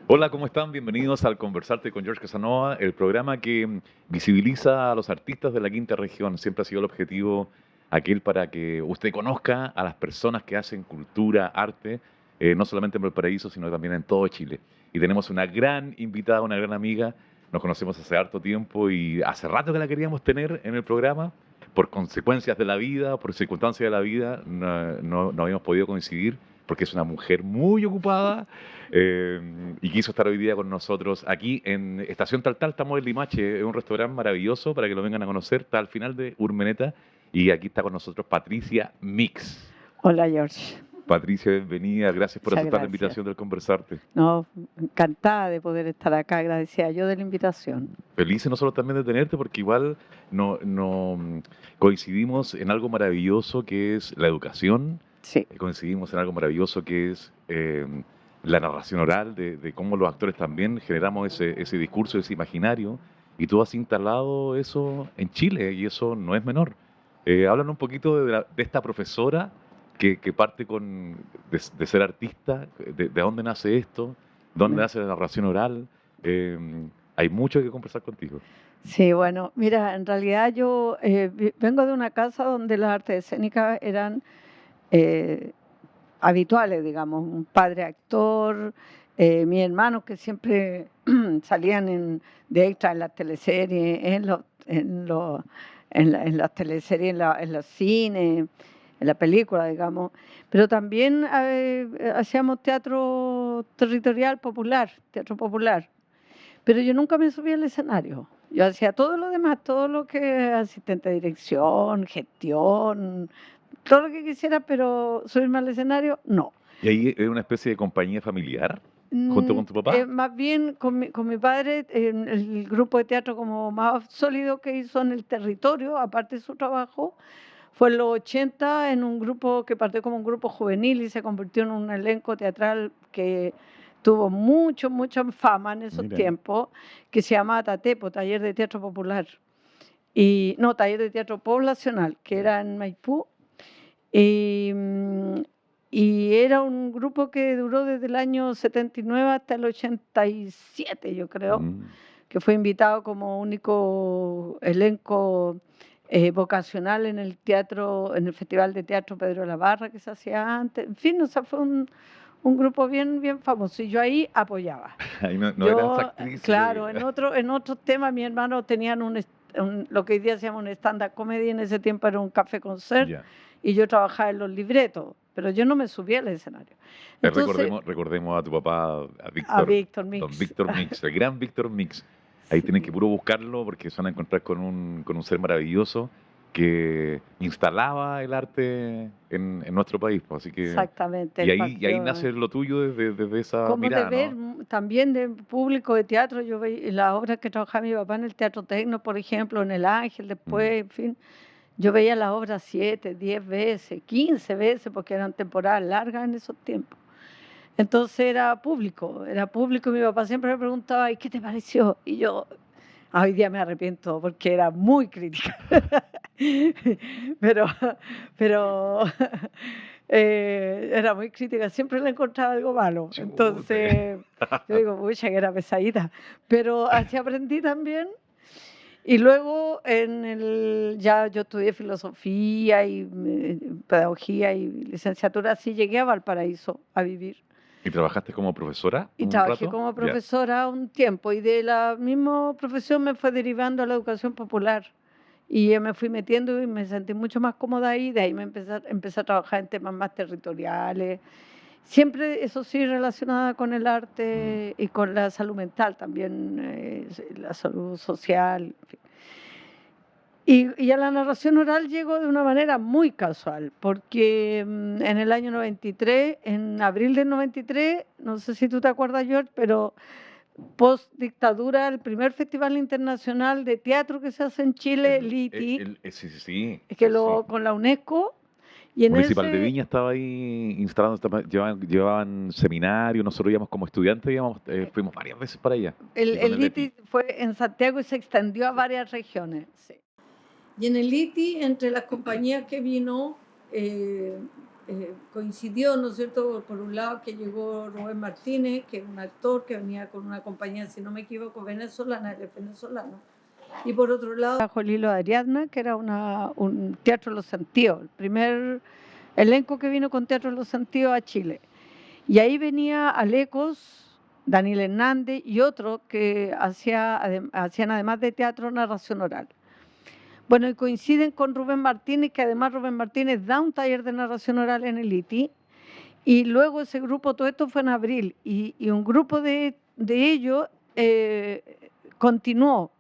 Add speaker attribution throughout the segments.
Speaker 1: Hola, ¿cómo están? Bienvenidos al Conversarte con George Casanova, el programa que visibiliza a los artistas de la quinta región. Siempre ha sido el objetivo aquel para que usted conozca a las personas que hacen cultura, arte, no solamente en Valparaíso, sino también en todo Chile. Y tenemos una gran invitada, una gran amiga. Nos conocemos hace harto tiempo y hace rato que la queríamos tener en el programa. Por consecuencias de la vida, por circunstancias de la vida, no habíamos podido coincidir porque es una mujer muy ocupada eh, y quiso estar hoy día con nosotros aquí en Estación Tal Tal. Estamos en Limache, es un restaurante maravilloso para que lo vengan a conocer, está al final de Urmeneta y aquí está con nosotros Patricia Mix.
Speaker 2: Hola, George.
Speaker 1: Patricia, bienvenida, gracias por
Speaker 2: Muchas
Speaker 1: aceptar la
Speaker 2: gracias.
Speaker 1: invitación del Conversarte.
Speaker 2: No, encantada de poder estar acá, agradecida yo de la invitación.
Speaker 1: Felices nosotros también de tenerte porque igual coincidimos en algo maravilloso que es la educación.
Speaker 2: Sí,
Speaker 1: Coincidimos en algo maravilloso que es la narración oral, de cómo los actores también generamos ese discurso, ese imaginario, y tú has instalado eso en Chile, y eso no es menor. Háblanos un poquito de esta profesora que parte de ser artista, de dónde nace esto, dónde nace la narración oral. Eh, Hay mucho que conversar contigo.
Speaker 2: sí, bueno, mira, en realidad yo vengo de una casa donde las artes escénicas eran eh, habituales, digamos, un padre actor, mis hermanos que siempre salían de extra en las teleseries, en las teleseries, en los cines, en la película, digamos, pero también hacíamos teatro territorial popular, teatro popular, pero yo nunca me subí al escenario. Yo hacía todo lo demás, todo lo que asistente de dirección, gestión, todo lo que quisiera, pero subirme al escenario, no.
Speaker 1: ¿Y ahí es una especie de compañía familiar junto con tu papá?
Speaker 2: Más bien con mi padre, el grupo de teatro como más sólido que hizo en el territorio, aparte de su trabajo, fue en los 80 en un grupo que partió como un grupo juvenil y se convirtió en un elenco teatral que tuvo mucha fama en esos
Speaker 1: Mira.
Speaker 2: tiempos, que se llama TATEPO, Taller de Teatro Popular. Y no, Taller de Teatro Poblacional, que era en Maipú. Y, y era un grupo que duró desde el año 79 hasta el 87, yo creo, que fue invitado como único elenco vocacional en el teatro, en el Festival de Teatro Pedro de la Barra que se hacía antes. En fin, o sea, fue un grupo bien famoso y yo ahí apoyaba.
Speaker 1: Ahí no
Speaker 2: Yo,
Speaker 1: eras actriz.
Speaker 2: claro, en otros temas mi hermano tenían lo que hoy día se llama un stand-up comedy, en ese tiempo era un café concert,
Speaker 1: Ya.
Speaker 2: y yo trabajaba en los libretos, pero yo no me subía al escenario. Entonces,
Speaker 1: Recordemos a tu papá,
Speaker 2: a Víctor
Speaker 1: don
Speaker 2: Mix.
Speaker 1: Víctor Mix, el gran Víctor Mix. Ahí tienen que
Speaker 2: Sí.
Speaker 1: puro buscarlo porque se van a encontrar con un ser maravilloso que instalaba el arte en nuestro país, pues. Así que,
Speaker 2: Exactamente.
Speaker 1: y ahí nace lo tuyo desde esa
Speaker 2: Como de
Speaker 1: mirada,
Speaker 2: ver
Speaker 1: ¿no?
Speaker 2: también de público de teatro, yo veía las obras que trabajaba mi papá en el Teatro Tecno, por ejemplo, en El Ángel, después, en fin, yo veía las obras 7, 10 veces, 15 veces, porque eran temporadas largas en esos tiempos. Entonces era público, y mi papá siempre me preguntaba, ¿y qué te pareció? Y yo, hoy día me arrepiento porque era muy crítica, pero, pero era muy crítica, siempre le encontraba algo malo.
Speaker 1: Chute.
Speaker 2: Entonces yo digo, pucha, que era pesadita, pero así aprendí también. Y luego ya yo estudié filosofía y pedagogía y licenciatura, así llegué a Valparaíso a vivir.
Speaker 1: ¿Y trabajaste como profesora
Speaker 2: Y
Speaker 1: un
Speaker 2: trabajé
Speaker 1: rato?
Speaker 2: como
Speaker 1: Ya.
Speaker 2: profesora un tiempo y de la misma profesión me fue derivando a la educación popular. Y me fui metiendo y me sentí mucho más cómoda ahí. De ahí empecé a trabajar en temas más territoriales. Siempre, eso sí, relacionada con el arte y con la salud mental también, la salud social. En fin. Y a la narración oral llegó de una manera muy casual, porque en el año 93, en abril del 93, no sé si tú te acuerdas, George, pero post dictadura, el primer festival internacional de teatro que se hace en Chile, LITI,
Speaker 1: Sí, sí, sí.
Speaker 2: que con la UNESCO, Y en
Speaker 1: Municipal de
Speaker 2: ese,
Speaker 1: Viña estaba ahí instalando, llevaban seminarios, nosotros íbamos como estudiantes,
Speaker 2: eh,
Speaker 1: fuimos varias veces para allá, y con
Speaker 2: el
Speaker 1: el ETI.
Speaker 2: ITI fue en Santiago y se extendió a
Speaker 1: Sí.
Speaker 2: varias regiones. Sí. Y en el ITI, entre las compañías que vino, eh, coincidió, ¿no es cierto?, por un lado que llegó Rubén Martínez, que es un actor que venía con una compañía, si no me equivoco, venezolana, él es venezolano. Y por otro lado, bajo el hilo de Ariadna, que era un teatro de los sentidos, el primer elenco que vino con Teatro de los Sentidos a Chile. Y ahí venía Alecos, Daniel Hernández y otros que hacían además de teatro narración oral. Bueno, y coinciden con Rubén Martínez, que además Rubén Martínez da un taller de narración oral en el ITI, y luego ese grupo, todo esto fue en abril, y un grupo de ellos continuó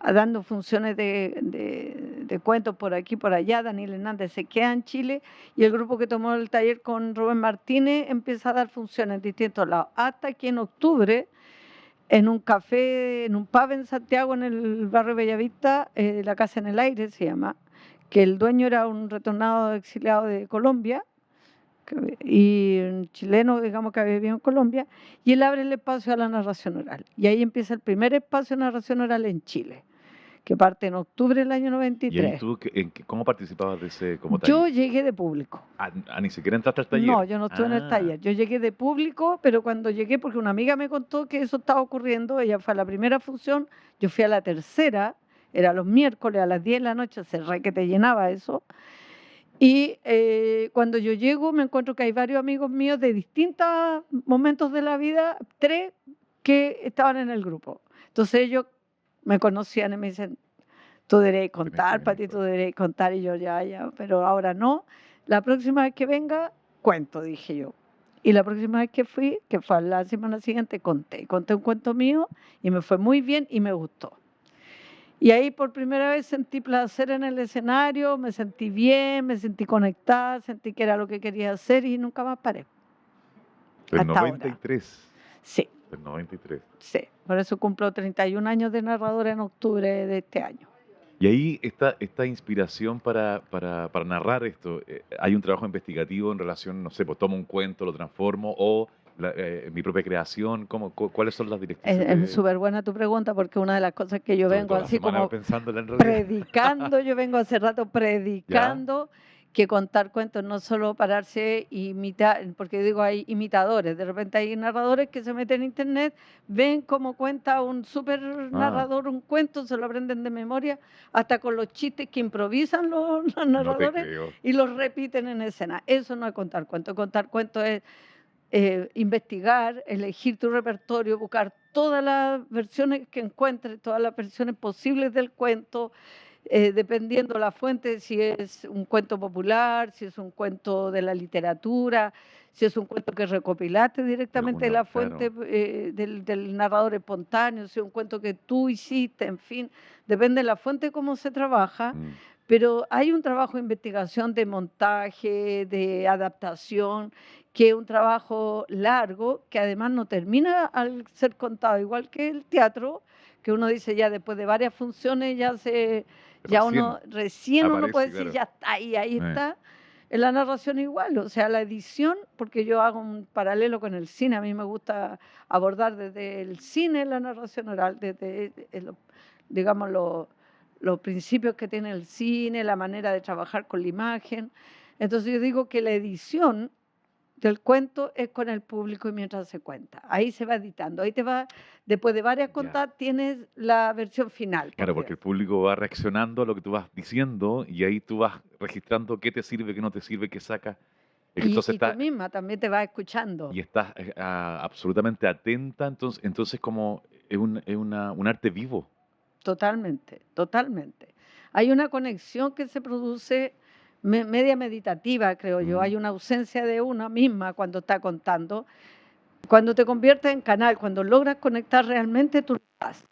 Speaker 2: dando funciones de cuentos por aquí, por allá. Daniel Hernández se queda en Chile y el grupo que tomó el taller con Rubén Martínez empieza a dar funciones en distintos lados, hasta que en octubre, en un café, en un pub en Santiago, en el barrio Bellavista, La Casa en el Aire se llama, que el dueño era un retornado exiliado de Colombia, y un chileno, digamos, que había vivido en Colombia, y él abre el espacio a la narración oral. Y ahí empieza el primer espacio de narración oral en Chile, que parte en octubre del año
Speaker 1: Y ahí
Speaker 2: 93.
Speaker 1: tú, ¿cómo participabas de ese como taller?
Speaker 2: Yo llegué de público.
Speaker 1: Ni siquiera entraste al
Speaker 2: No,
Speaker 1: taller.
Speaker 2: yo no estuve en el
Speaker 1: Ah,
Speaker 2: taller. Yo llegué de público, pero cuando llegué, porque una amiga me contó que eso estaba ocurriendo, ella fue a la primera función, yo fui a la tercera, era los miércoles a las 10 de la noche, se re que te llenaba eso. Y cuando yo llego me encuentro que hay varios amigos míos de distintos momentos de la vida, tres que estaban en el grupo. Entonces ellos me conocían y me dicen, tú deberías
Speaker 1: tenés que
Speaker 2: contar,
Speaker 1: venir,
Speaker 2: Pati, tú
Speaker 1: pues.
Speaker 2: deberías contar. Y yo, ya, pero ahora no. La próxima vez que venga, cuento, dije yo. Y la próxima vez que fui, que fue la semana siguiente, conté un cuento mío y me fue muy bien y me gustó. Y ahí por primera vez sentí placer en el escenario, me sentí bien, me sentí conectada, sentí que era lo que quería hacer y nunca más paré.
Speaker 1: El
Speaker 2: Hasta ahora.
Speaker 1: 93.
Speaker 2: Sí,
Speaker 1: El 93.
Speaker 2: sí. Por eso cumplo 31 años de narradora en octubre de este año.
Speaker 1: Y ahí esta inspiración para narrar esto, hay un trabajo investigativo en relación, no sé, pues tomo un cuento, lo transformo, o mi propia creación, ¿cuáles son las directrices
Speaker 2: Es
Speaker 1: de,
Speaker 2: súper buena tu pregunta porque una de las cosas que yo
Speaker 1: estuve
Speaker 2: vengo
Speaker 1: toda la
Speaker 2: así
Speaker 1: semana
Speaker 2: como
Speaker 1: pensándola en realidad?
Speaker 2: predicando, yo vengo hace rato
Speaker 1: ¿Ya?
Speaker 2: predicando que contar cuentos no solo pararse e imitar, porque digo hay imitadores, de repente hay narradores que se meten en internet, ven cómo cuenta un súper
Speaker 1: Ah,
Speaker 2: narrador un cuento, se lo aprenden de memoria, hasta con los chistes que improvisan los
Speaker 1: no te
Speaker 2: narradores
Speaker 1: creo.
Speaker 2: y los repiten en escena. Eso no es contar cuentos es investigar, elegir tu repertorio, buscar todas las versiones que encuentres, todas las versiones posibles del cuento, dependiendo la fuente, si es un cuento popular, si es un cuento de la literatura, si es un cuento que recopilaste directamente de
Speaker 1: Alguno,
Speaker 2: la
Speaker 1: claro.
Speaker 2: fuente del narrador espontáneo, si es un cuento que tú hiciste, en fin, depende de la fuente cómo se trabaja.
Speaker 1: Mm,
Speaker 2: Pero hay un trabajo de investigación, de montaje, de adaptación, que es un trabajo largo, que además no termina al ser contado, igual que el teatro, que uno dice ya después de varias funciones ya
Speaker 1: recién
Speaker 2: uno, recién uno puede
Speaker 1: aparece,
Speaker 2: decir,
Speaker 1: claro.
Speaker 2: ya está ahí
Speaker 1: Eh,
Speaker 2: está. En la narración igual, o sea, la edición, porque yo hago un paralelo con el cine, a mí me gusta abordar desde el cine la narración oral, desde, digamos, los principios que tiene el cine, la manera de trabajar con la imagen. Entonces yo digo que la edición del cuento es con el público y mientras se cuenta. Ahí se va editando, ahí te va, después de varias
Speaker 1: ya.
Speaker 2: contadas tienes la versión final,
Speaker 1: Claro,
Speaker 2: porque
Speaker 1: porque el público va reaccionando a lo que tú vas diciendo y ahí tú vas registrando qué te sirve, qué no te sirve, qué sacas. Es que entonces
Speaker 2: y tú misma también te vas escuchando.
Speaker 1: y estás absolutamente atenta, entonces como un arte vivo.
Speaker 2: Totalmente, totalmente. Hay una conexión que se produce media meditativa, creo yo.
Speaker 1: Mm,
Speaker 2: Hay una ausencia de una misma cuando está contando. Cuando te conviertes en canal, cuando logras conectar realmente, tú estás.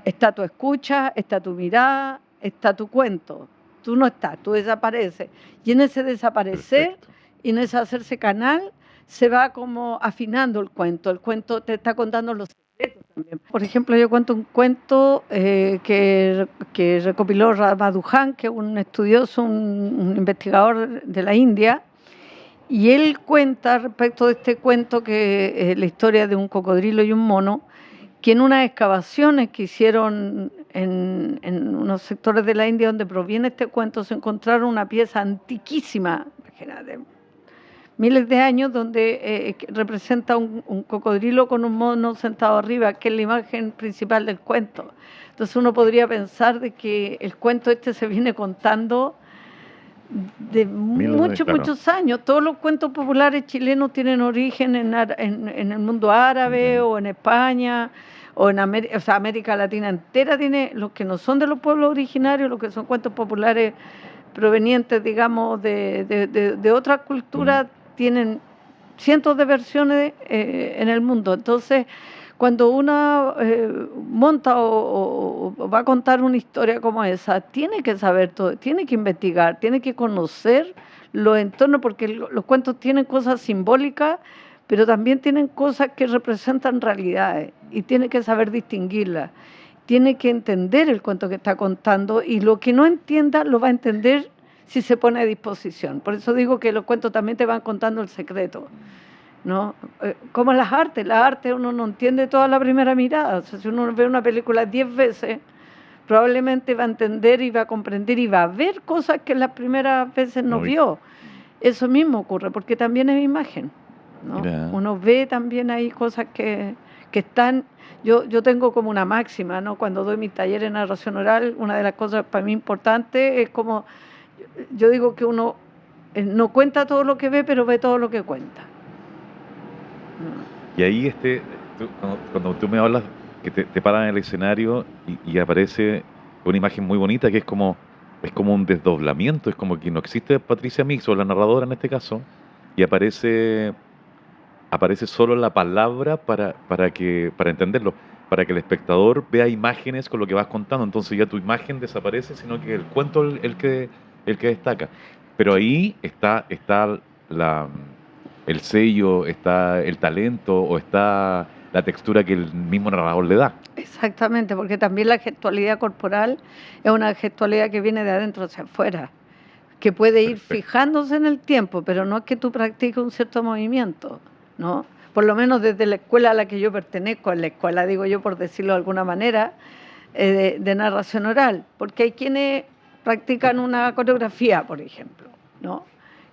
Speaker 2: Está tu escucha, está tu mirada, está tu cuento. Tú no estás, tú desapareces. Y en ese desaparecer
Speaker 1: perfecto.
Speaker 2: y en ese hacerse canal, se va como afinando el cuento. El cuento te está contando los también. Por ejemplo, yo cuento un cuento que recopiló Ramanujan, que es un estudioso, un investigador de la India, y él cuenta respecto de este cuento que es la historia de un cocodrilo y un mono, que en unas excavaciones que hicieron en unos sectores de la India donde proviene este cuento, se encontraron una pieza antiquísima, imagínate, miles de años, donde representa un cocodrilo con un mono sentado arriba, que es la imagen principal del cuento. Entonces uno podría pensar de que el cuento este se viene contando de muchos,
Speaker 1: claro.
Speaker 2: muchos años. Todos los cuentos populares chilenos tienen origen en el mundo árabe o en España o en América, o sea, América Latina entera tiene, los que no son de los pueblos originarios, los que son cuentos populares provenientes, digamos, de otras culturas, tienen cientos de versiones en el mundo. Entonces, cuando uno monta o va a contar una historia como esa, tiene que saber todo, tiene que investigar, tiene que conocer los entornos, porque los cuentos tienen cosas simbólicas, pero también tienen cosas que representan realidades y tiene que saber distinguirlas. Tiene que entender el cuento que está contando, y lo que no entienda lo va a entender si se pone a disposición. Por eso digo que los cuentos también te van contando el secreto, ¿no? Como las artes uno no entiende toda la primera mirada. O sea, si uno ve una película 10 veces, probablemente va a entender y va a comprender y va a ver cosas que las primeras veces no vio. Eso mismo ocurre, porque también es imagen, ¿no? Uno ve también ahí cosas que están... Yo tengo como una máxima, ¿no? Cuando doy mis talleres de narración oral, una de las cosas para mí importantes es como... Yo digo que uno no cuenta todo lo que ve, pero ve todo lo que cuenta.
Speaker 1: Y ahí cuando tú me hablas que te paran en el escenario y aparece una imagen muy bonita que es como un desdoblamiento, es como que no existe Patricia Mix o la narradora en este caso, y aparece solo la palabra para entenderlo, para que el espectador vea imágenes con lo que vas contando. Entonces ya tu imagen desaparece, sino que el cuento el que destaca. Pero ahí está el sello, está el talento o está la textura que el mismo narrador le da.
Speaker 2: Exactamente, porque también la gestualidad corporal es una gestualidad que viene de adentro hacia afuera, que puede ir fijándose en el tiempo, pero no es que tú practiques un cierto movimiento, ¿no? Por lo menos desde la escuela a la que yo pertenezco, en la escuela, digo yo por decirlo de alguna manera, de narración oral, porque hay quienes practican una coreografía, por ejemplo, ¿no?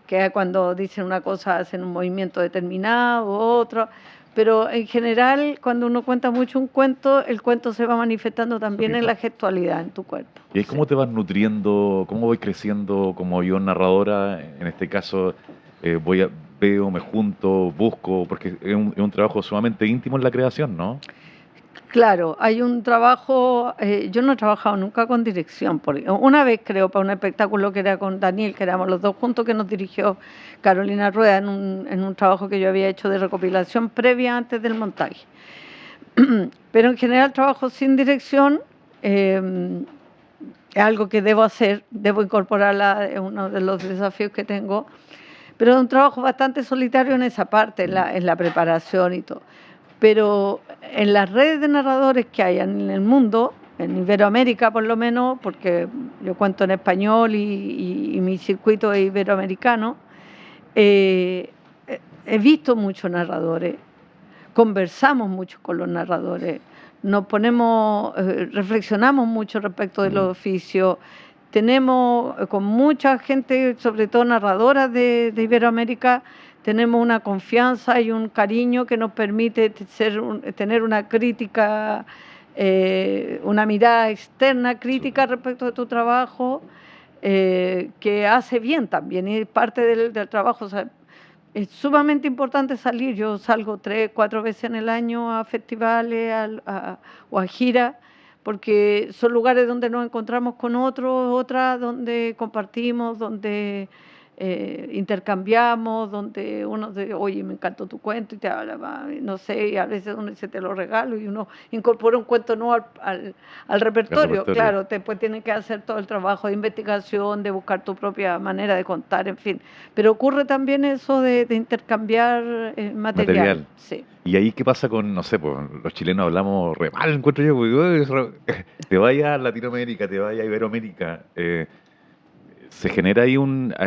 Speaker 2: Que cuando dicen una cosa hacen un movimiento determinado, otro, pero en general cuando uno cuenta mucho un cuento, el cuento se va manifestando también en la gestualidad, en tu cuerpo.
Speaker 1: ¿Y ahí cómo te vas nutriendo, cómo voy creciendo como yo narradora? En este caso veo, me junto, busco, porque es un trabajo sumamente íntimo en la creación, ¿no?
Speaker 2: Claro, hay un trabajo, yo no he trabajado nunca con dirección, una vez creo para un espectáculo que era con Daniel, que éramos los dos juntos, que nos dirigió Carolina Rueda en un trabajo que yo había hecho de recopilación previa antes del montaje. Pero en general trabajo sin dirección, es algo que debo hacer, debo incorporarla, es uno de los desafíos que tengo, pero es un trabajo bastante solitario en esa parte, en la preparación y todo. Pero en las redes de narradores que hay en el mundo, en Iberoamérica por lo menos, porque yo cuento en español y mi circuito es iberoamericano, he visto muchos narradores, conversamos mucho con los narradores, nos ponemos, reflexionamos mucho respecto de los oficios, tenemos con mucha gente, sobre todo narradoras de Iberoamérica, tenemos una confianza y un cariño que nos permite tener una crítica, una mirada externa crítica respecto de tu trabajo, que hace bien también, y parte del trabajo. O sea, es sumamente importante salir. Yo salgo 3, 4 veces en el año a festivales o a giras, porque son lugares donde nos encontramos con otros, otras, donde compartimos, donde intercambiamos, donde uno dice, oye, me encantó tu cuento, y te habla, no sé, y a veces uno dice, te lo regalo, y uno incorpora un cuento nuevo al repertorio. Claro, después tienes que hacer todo el trabajo de investigación, de buscar tu propia manera de contar, en fin. Pero ocurre también eso de intercambiar material. Sí.
Speaker 1: ¿Y ahí qué pasa con, no sé, pues los chilenos hablamos re mal, encuentro yo, porque te vayas a Latinoamérica, te vayas a Iberoamérica, se genera ahí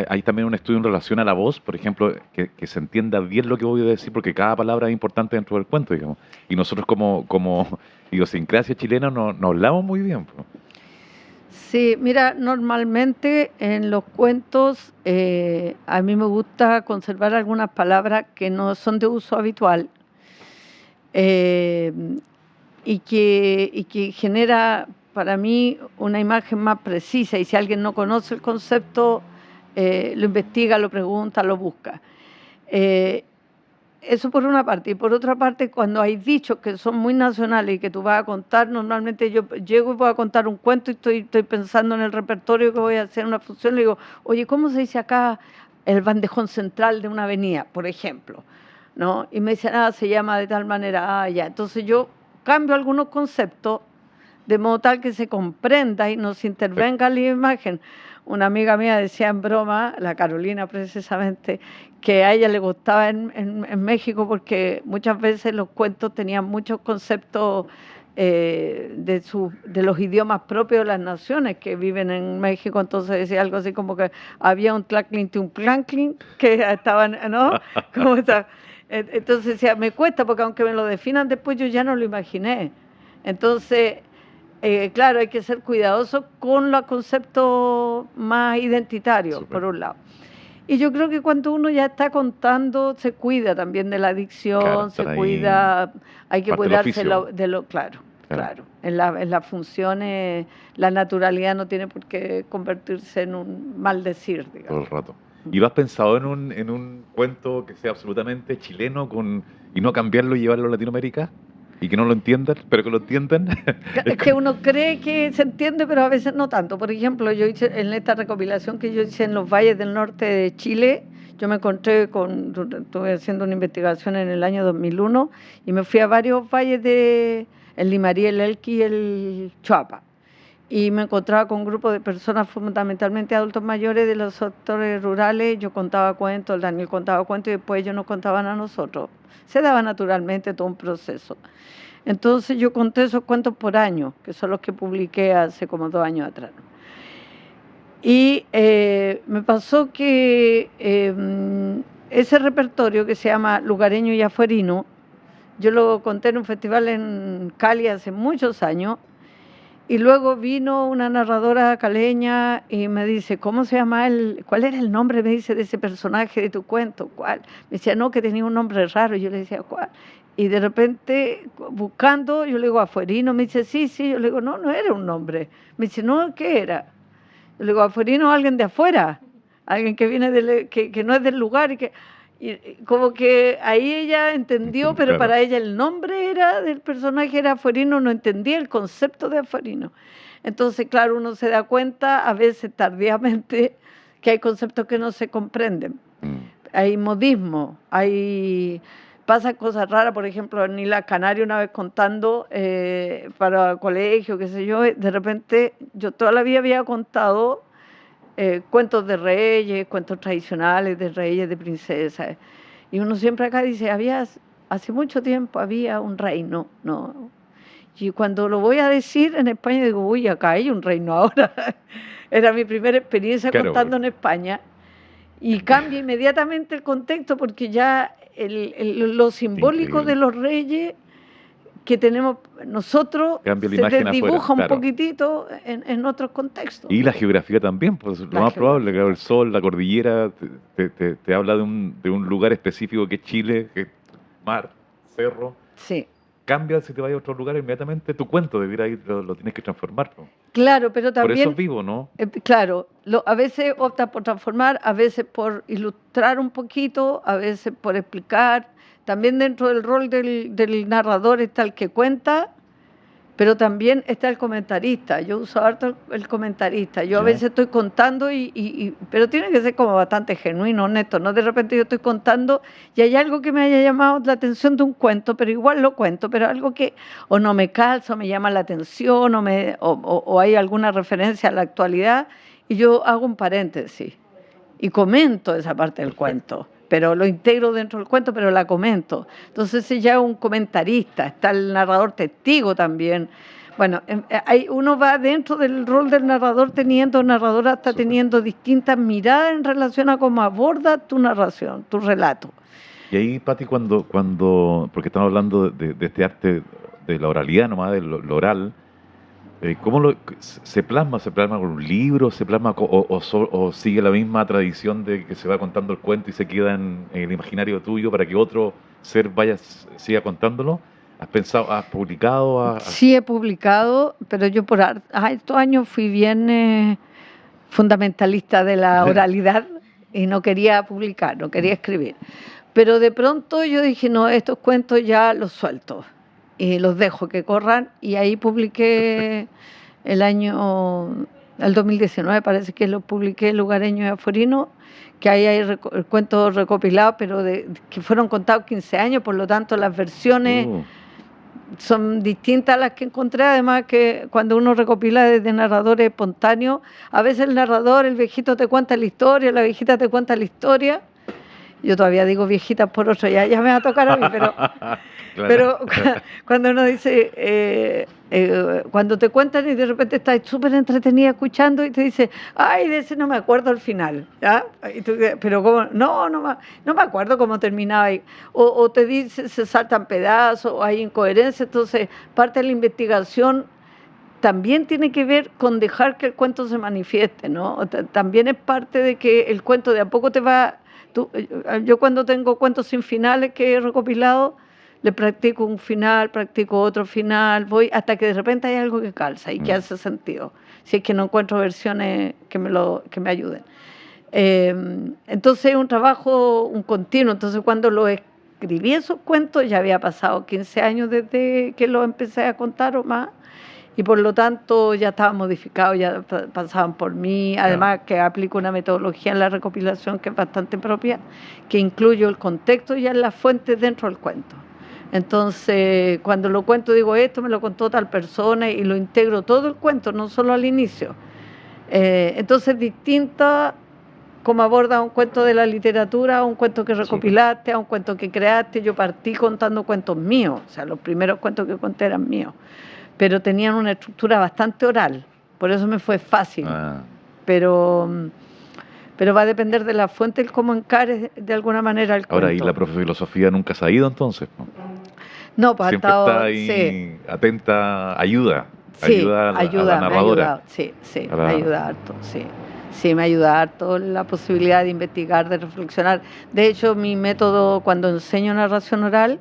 Speaker 1: hay también un estudio en relación a la voz, por ejemplo, que se entienda bien lo que voy a decir, porque cada palabra es importante dentro del cuento, digamos. Y nosotros como idiosincrasia chilena no hablamos muy bien, pues.
Speaker 2: Sí, mira, normalmente en los cuentos a mí me gusta conservar algunas palabras que no son de uso habitual eh, y que genera para mí una imagen más precisa, y si alguien no conoce el concepto, lo investiga, lo pregunta, lo busca. Eso por una parte. Y por otra parte, cuando hay dichos que son muy nacionales y que tú vas a contar, normalmente yo llego y voy a contar un cuento y estoy pensando en el repertorio que voy a hacer una función, le digo, oye, ¿cómo se dice acá el bandejón central de una avenida, por ejemplo? ¿No? Y me dicen, se llama de tal manera, ya. Entonces yo cambio algunos conceptos de modo tal que se comprenda y no se intervenga la imagen. Una amiga mía decía en broma, la Carolina precisamente, que a ella le gustaba en México porque muchas veces los cuentos tenían muchos conceptos de los idiomas propios de las naciones que viven en México. Entonces decía algo así como que había un tlaclin, un planclin, que estaban, ¿no? ¿Cómo está? Entonces decía, me cuesta porque aunque me lo definan después yo ya no lo imaginé. Entonces, claro, hay que ser cuidadoso con los conceptos más identitarios, por un lado. Y yo creo que cuando uno ya está contando, se cuida también de la dicción, claro, se cuida, hay que cuidarse de lo claro. En las funciones, la naturalidad no tiene por qué convertirse en un maldecir, digamos.
Speaker 1: Todo el rato. ¿Y lo has pensado en un cuento que sea absolutamente chileno y no cambiarlo y llevarlo a Latinoamérica? Y que no lo entiendan, pero que lo entiendan.
Speaker 2: Es que uno cree que se entiende, pero a veces no tanto. Por ejemplo, yo hice en esta recopilación que yo hice en los valles del norte de Chile, yo me encontré estuve haciendo una investigación en el año 2001 y me fui a varios valles de el Limarí, el Elqui y el Choapa. Y me encontraba con un grupo de personas, fundamentalmente adultos mayores de los sectores rurales. Yo contaba cuentos, el Daniel contaba cuentos y después ellos nos contaban a nosotros. Se daba naturalmente todo un proceso. Entonces yo conté esos cuentos por año, que son los que publiqué hace como 2 años atrás. Y me pasó que ese repertorio que se llama Lugareño y Afuerino, yo lo conté en un festival en Cali hace muchos años, y luego vino una narradora caleña y me dice, ¿cómo se llama cuál era el nombre, me dice, de ese personaje de tu cuento? ¿Cuál? Me decía, no, que tenía un nombre raro. Yo le decía, ¿cuál? Y de repente, buscando, yo le digo, Afuerino. Me dice, sí. Yo le digo, no era un nombre. Me dice, no, ¿qué era? Yo le digo, Afuerino, alguien de afuera, alguien que viene que no es del lugar. Y como que ahí ella entendió, pero claro, para ella el nombre del personaje era Afuerino, no entendía el concepto de Afuerino. Entonces, claro, uno se da cuenta, a veces tardíamente, que hay conceptos que no se comprenden. Hay modismo, pasan cosas raras. Por ejemplo, en Islas Canarias, una vez contando para colegio, qué sé yo, de repente yo toda la vida había contado cuentos de reyes, cuentos tradicionales de reyes, de princesas. Y uno siempre acá dice, hace mucho tiempo había un reino, ¿no? Y cuando lo voy a decir en España, digo, uy, acá hay un reino ahora. Era mi primera experiencia, claro, contando en España. Y cambia inmediatamente el contexto porque ya lo simbólico de los reyes que tenemos nosotros se desdibuja un poquitito en otros contextos.
Speaker 1: Y la geografía también, pues lo más probable, claro, el sol, la cordillera, te habla de un lugar específico que es Chile, que es mar, cerro.
Speaker 2: Sí.
Speaker 1: Cambia, si te vas a otro lugar, inmediatamente tu cuento de ir ahí lo tienes que transformar, ¿no?
Speaker 2: Claro, pero también...
Speaker 1: Por eso es vivo, ¿no?
Speaker 2: Claro, a veces opta por transformar, a veces por ilustrar un poquito, a veces por explicar. También dentro del rol del narrador está el que cuenta, pero también está el comentarista. Yo uso harto el comentarista. Yo a
Speaker 1: ¿Ya?
Speaker 2: veces estoy contando, pero tiene que ser como bastante genuino, honesto. No de repente yo estoy contando y hay algo que me haya llamado la atención de un cuento, pero igual lo cuento, pero algo que o no me calza, o me llama la atención, o hay alguna referencia a la actualidad, y yo hago un paréntesis y comento esa parte del
Speaker 1: Perfecto.
Speaker 2: cuento, pero lo integro dentro del cuento, pero la comento. Entonces ese ya es un comentarista, está el narrador testigo también. Bueno, uno va dentro del rol del narrador narradora está
Speaker 1: Súper.
Speaker 2: teniendo distintas miradas en relación a cómo aborda tu narración, tu relato.
Speaker 1: Y ahí, Pati, porque estamos hablando de este arte de la oralidad nomás, de lo oral, ¿cómo se plasma? ¿Se plasma con un libro? ¿Se plasma o sigue la misma tradición de que se va contando el cuento y se queda en el imaginario tuyo para que otro ser siga contándolo? ¿Has pensado, has publicado?
Speaker 2: Sí he publicado, pero yo estos años fui bien fundamentalista de la oralidad y no quería publicar, no quería escribir. Pero de pronto yo dije, no, estos cuentos ya los suelto y los dejo que corran, y ahí publiqué el 2019 parece que lo publiqué, Lugareño y Aforino, que ahí hay cuentos recopilados, pero que fueron contados 15 años, por lo tanto las versiones son distintas a las que encontré. Además que cuando uno recopila desde narradores espontáneos, a veces el narrador, el viejito te cuenta la historia, la viejita te cuenta la historia. Yo todavía digo viejitas por otro, ya me va a tocar a mí, pero,
Speaker 1: Claro.
Speaker 2: pero cuando uno dice, cuando te cuentan y de repente estás súper entretenida escuchando y te dice, ay, de ese no me acuerdo al final, ¿ya? Y tú, pero ¿cómo? No me acuerdo cómo terminaba ahí. O te dice, se saltan pedazos, o hay incoherencia. Entonces, parte de la investigación también tiene que ver con dejar que el cuento se manifieste, ¿no? También es parte de que el cuento de a poco te va... Yo cuando tengo cuentos sin finales que he recopilado, le practico un final, practico otro final, voy hasta que de repente hay algo que calza y que hace sentido, si es que no encuentro versiones que me ayuden. Entonces es un trabajo, un continuo. Entonces cuando lo escribí esos cuentos ya había pasado 15 años desde que los empecé a contar o más, y por lo tanto ya estaban modificados, ya pasaban por mí. Además que aplico una metodología en la recopilación que es bastante propia, que incluyo el contexto y las fuentes dentro del cuento. Entonces, cuando lo cuento digo, esto me lo contó tal persona, y lo integro todo el cuento, no solo al inicio. Entonces, distinta como aborda un cuento de la literatura, a un cuento que recopilaste, a un cuento que creaste. Yo partí contando cuentos míos, o sea, los primeros cuentos que conté eran míos, pero tenían una estructura bastante oral, por eso me fue fácil. Pero va a depender de la fuente el cómo encares de alguna manera el cuento.
Speaker 1: Ahora, ¿y la profe de filosofía nunca se ha ido entonces?
Speaker 2: No, pues
Speaker 1: siempre está ahí atenta, ayuda a la narradora.
Speaker 2: Me ayuda harto, sí, me ayuda harto la posibilidad de investigar, de reflexionar. De hecho, mi método, cuando enseño narración oral,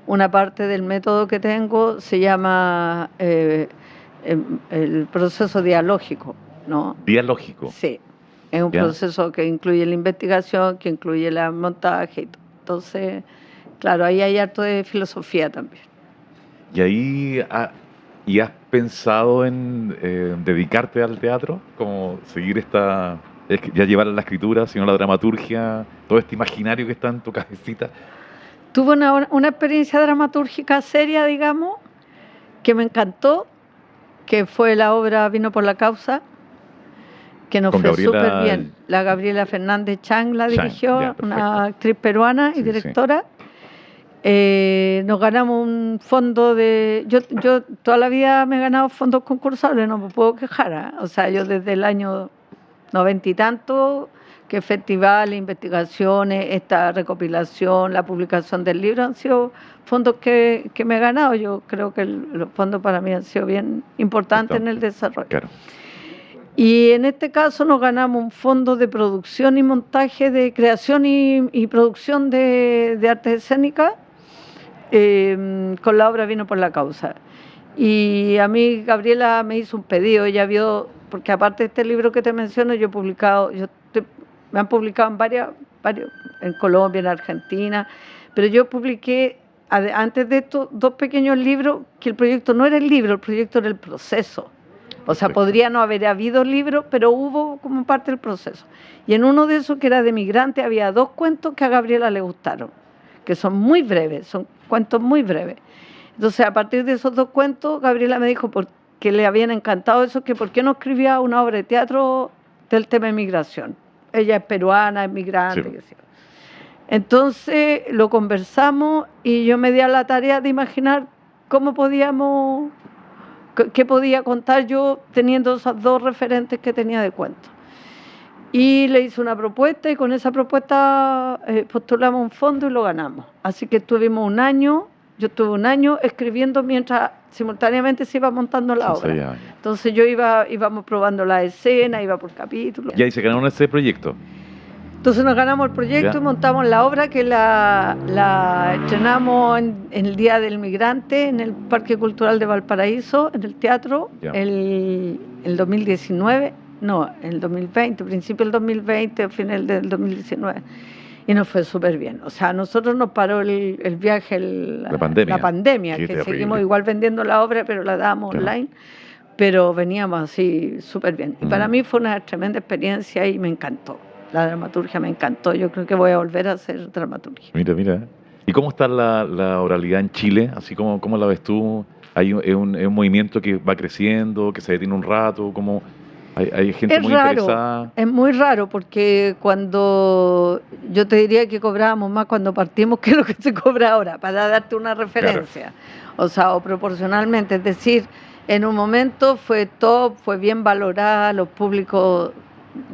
Speaker 2: una parte del método que tengo se llama el proceso dialógico, ¿no?
Speaker 1: ¿Dialógico?
Speaker 2: Sí, es un proceso que incluye la investigación, que incluye el montaje y todo. Entonces, claro, ahí hay harto de filosofía también.
Speaker 1: ¿Y ahí has pensado en dedicarte al teatro? Como seguir ya llevar a la escritura, sino la dramaturgia, todo este imaginario que está en tu cabecita?
Speaker 2: Tuve una experiencia dramatúrgica seria, digamos, que me encantó, que fue la obra Vino por la Causa, que nos fue súper bien. La Gabriela Fernández Chang la dirigió, una actriz peruana y directora. Nos ganamos un fondo yo toda la vida me he ganado fondos concursables, no me puedo quejar, ¿eh? O sea, yo desde el año 90 y tanto, que festivales, investigaciones, esta recopilación, la publicación del libro han sido fondos que me he ganado. Yo creo que los fondos para mí han sido bien importantes en el desarrollo.
Speaker 1: Claro.
Speaker 2: Y en este caso nos ganamos un fondo de producción y montaje, de creación y producción de artes escénicas, con la obra Vino por la Causa. Y a mí Gabriela me hizo un pedido, ella vio, porque aparte de este libro que te menciono, yo he publicado, me han publicado en varios, en Colombia, en Argentina, pero yo publiqué antes de estos 2 pequeños libros, que el proyecto no era el libro, el proyecto era el proceso. O sea,
Speaker 1: Perfecto.
Speaker 2: podría no haber habido libro, pero hubo como parte del proceso. Y en uno de esos, que era de migrante, había 2 cuentos que a Gabriela le gustaron, que son muy breves, son cuentos muy breves. Entonces, a partir de esos 2 cuentos, Gabriela me dijo que le habían encantado eso, que por qué no escribía una obra de teatro del tema de migración. Ella es peruana, es migrante,
Speaker 1: Sí.
Speaker 2: qué sé yo. Entonces lo conversamos y yo me di a la tarea de imaginar cómo podíamos, qué podía contar yo teniendo esos 2 referentes que tenía de cuentos. Y le hice una propuesta y con esa propuesta postulamos un fondo y lo ganamos. Así que tuvimos un año, yo estuve un año escribiendo mientras simultáneamente se iba montando la obra.
Speaker 1: ensayaba.
Speaker 2: Entonces íbamos probando la escena, iba por capítulos.
Speaker 1: Y ahí se ganaron ese proyecto.
Speaker 2: Entonces nos ganamos el proyecto
Speaker 1: Ya.
Speaker 2: y montamos la obra, que la estrenamos en el Día del Migrante en el Parque Cultural de Valparaíso, en el teatro,
Speaker 1: Ya.
Speaker 2: el 2019, no, el 2020, principio del 2020, final del 2019. Y nos fue súper bien. O sea, a nosotros nos paró el viaje,
Speaker 1: La pandemia. Qué
Speaker 2: que
Speaker 1: terrible.
Speaker 2: seguimos igual vendiendo la obra, pero la dábamos
Speaker 1: Claro.
Speaker 2: online. Pero veníamos así súper bien. Y para mí fue una tremenda experiencia y me encantó. La dramaturgia me encantó. Yo creo que voy a volver a hacer dramaturgia.
Speaker 1: Mira. ¿Y cómo está la oralidad en Chile? Así como, ¿cómo la ves tú? Es un movimiento que va creciendo, que se detiene un rato, como hay gente
Speaker 2: Es
Speaker 1: muy
Speaker 2: raro,
Speaker 1: interesada.
Speaker 2: es muy raro, porque cuando yo te diría que cobrábamos más cuando partimos que lo que se cobra ahora, para darte una referencia. O sea, o proporcionalmente. Es decir, en un momento fue top, fue bien valorada, los públicos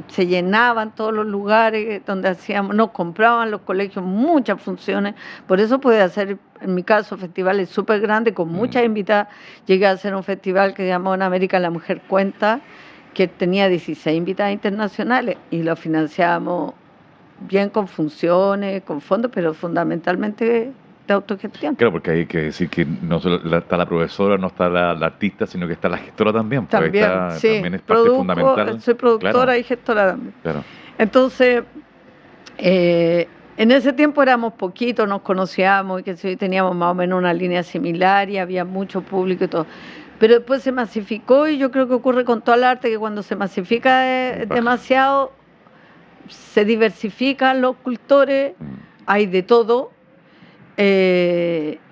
Speaker 2: se llenaban todos los lugares donde hacíamos, nos compraban los colegios muchas funciones, por eso pude hacer, en mi caso, festivales súper grandes con muchas invitadas. Llegué a hacer un festival que se llamó En América la Mujer Cuenta, que tenía 16 invitadas internacionales y lo financiábamos bien con funciones, con fondos, pero fundamentalmente de autogestión.
Speaker 1: Claro, porque hay que decir que no solo está la profesora, no está la artista, sino que está la gestora también. Pues
Speaker 2: También, sí,
Speaker 1: también es parte fundamental.
Speaker 2: soy productora
Speaker 1: Claro.
Speaker 2: y gestora también.
Speaker 1: Claro.
Speaker 2: Entonces, en ese tiempo éramos poquitos, nos conocíamos y que sí, teníamos más o menos una línea similar y había mucho público y todo. Pero después se masificó y yo creo que ocurre con todo el arte, que cuando se masifica demasiado, se diversifican los cultores, hay de todo.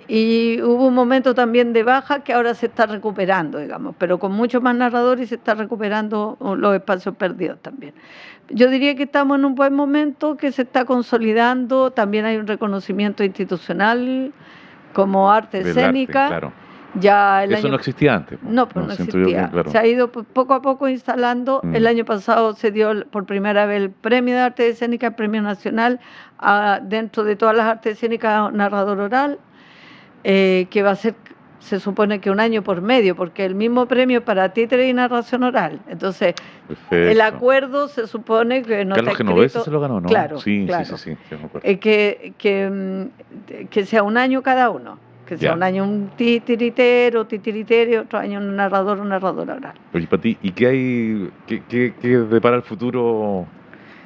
Speaker 2: Y hubo un momento también de baja que ahora se está recuperando, digamos, pero con muchos más narradores, y se está recuperando los espacios perdidos también. Yo diría que estamos en un buen momento, que se está consolidando. También hay un reconocimiento institucional como arte
Speaker 1: Del
Speaker 2: escénica.
Speaker 1: arte, claro.
Speaker 2: Ya
Speaker 1: Eso no existía antes.
Speaker 2: No, pues no
Speaker 1: siento yo que,
Speaker 2: existía.
Speaker 1: claro.
Speaker 2: Se ha ido poco a poco instalando. El año pasado se dio por primera vez el premio de arte escénica, el premio nacional, dentro de todas las artes escénicas, narrador oral, que va a ser, se supone que un año por medio, porque el mismo premio para títere y narración oral. Entonces,
Speaker 1: Perfecto.
Speaker 2: el acuerdo se supone que no
Speaker 1: Carlos
Speaker 2: está
Speaker 1: Genovese
Speaker 2: escrito.
Speaker 1: se lo ganó, ¿no?
Speaker 2: Claro,
Speaker 1: Sí,
Speaker 2: claro.
Speaker 1: sí, me acuerdo.
Speaker 2: Que sea un año cada uno. Que sea
Speaker 1: Ya.
Speaker 2: un año un titiritero, otro año un narrador oral.
Speaker 1: Oye, Pati, ¿y qué hay, qué depara el futuro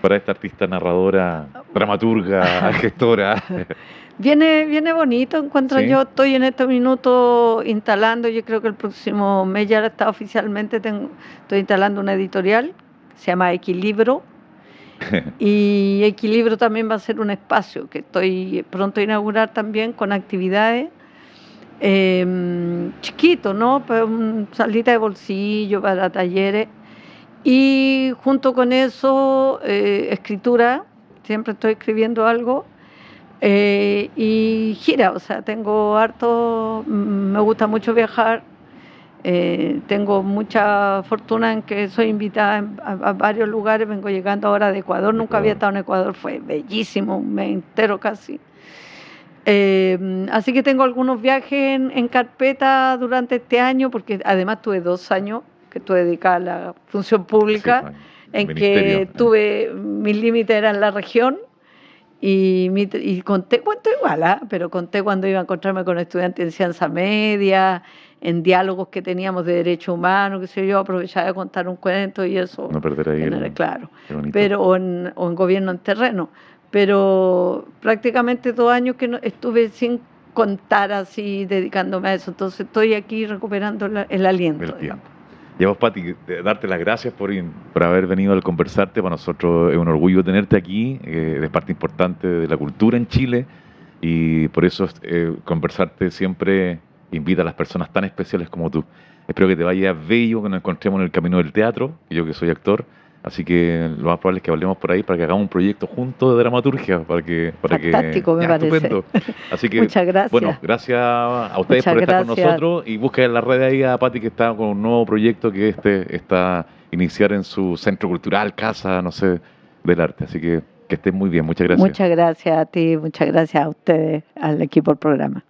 Speaker 1: para esta artista narradora, dramaturga, gestora?
Speaker 2: Viene bonito, encuentro.
Speaker 1: ¿Sí?
Speaker 2: Yo estoy en este minuto instalando, yo creo que el próximo mes ya está oficialmente, estoy instalando una editorial, se llama Equilibro, y Equilibro también va a ser un espacio que estoy pronto a inaugurar también, con actividades chiquito, ¿no? Pues salita de bolsillo para talleres, y junto con eso escritura, siempre estoy escribiendo algo, y gira. O sea, tengo harto, me gusta mucho viajar, tengo mucha fortuna en que soy invitada a varios lugares. Vengo llegando ahora de Ecuador, nunca había estado en Ecuador, fue bellísimo, un mes entero casi. Así que tengo algunos viajes en carpeta durante este año, porque además tuve 2 años que estuve dedicada a la función pública,
Speaker 1: Sí,
Speaker 2: en
Speaker 1: ministerio,
Speaker 2: que tuve, mis límites eran la región, y conté cuento igual, pero conté cuando iba a encontrarme con estudiantes en ciencia media, en diálogos que teníamos de derechos humanos, qué sé yo, aprovechaba de contar un cuento y eso.
Speaker 1: No perder ahí
Speaker 2: claro,
Speaker 1: qué bonito.
Speaker 2: pero o en gobierno en terreno. Pero prácticamente 2 años que estuve sin contar así, dedicándome a eso. Entonces estoy aquí recuperando el aliento.
Speaker 1: El tiempo. Ya vos, Pati, darte las gracias por haber venido al Conversarte. Para nosotros es un orgullo tenerte aquí, eres parte importante de la cultura en Chile, y por eso Conversarte siempre invita a las personas tan especiales como tú. Espero que te vaya bello, que nos encontremos en el camino del teatro, yo que soy actor. Así que lo más probable es que hablemos por ahí para que hagamos un proyecto juntos de dramaturgia.
Speaker 2: Fantástico, me parece.
Speaker 1: Estupendo. Así que,
Speaker 2: muchas gracias.
Speaker 1: Bueno, gracias a ustedes
Speaker 2: Muchas
Speaker 1: por estar
Speaker 2: gracias.
Speaker 1: con nosotros, y busquen en la red ahí a Pati, que está con un nuevo proyecto que está iniciar en su centro cultural, casa, no sé, del arte. Así que estén muy bien. Muchas gracias.
Speaker 2: Muchas gracias a ti, muchas gracias a ustedes, al equipo del programa.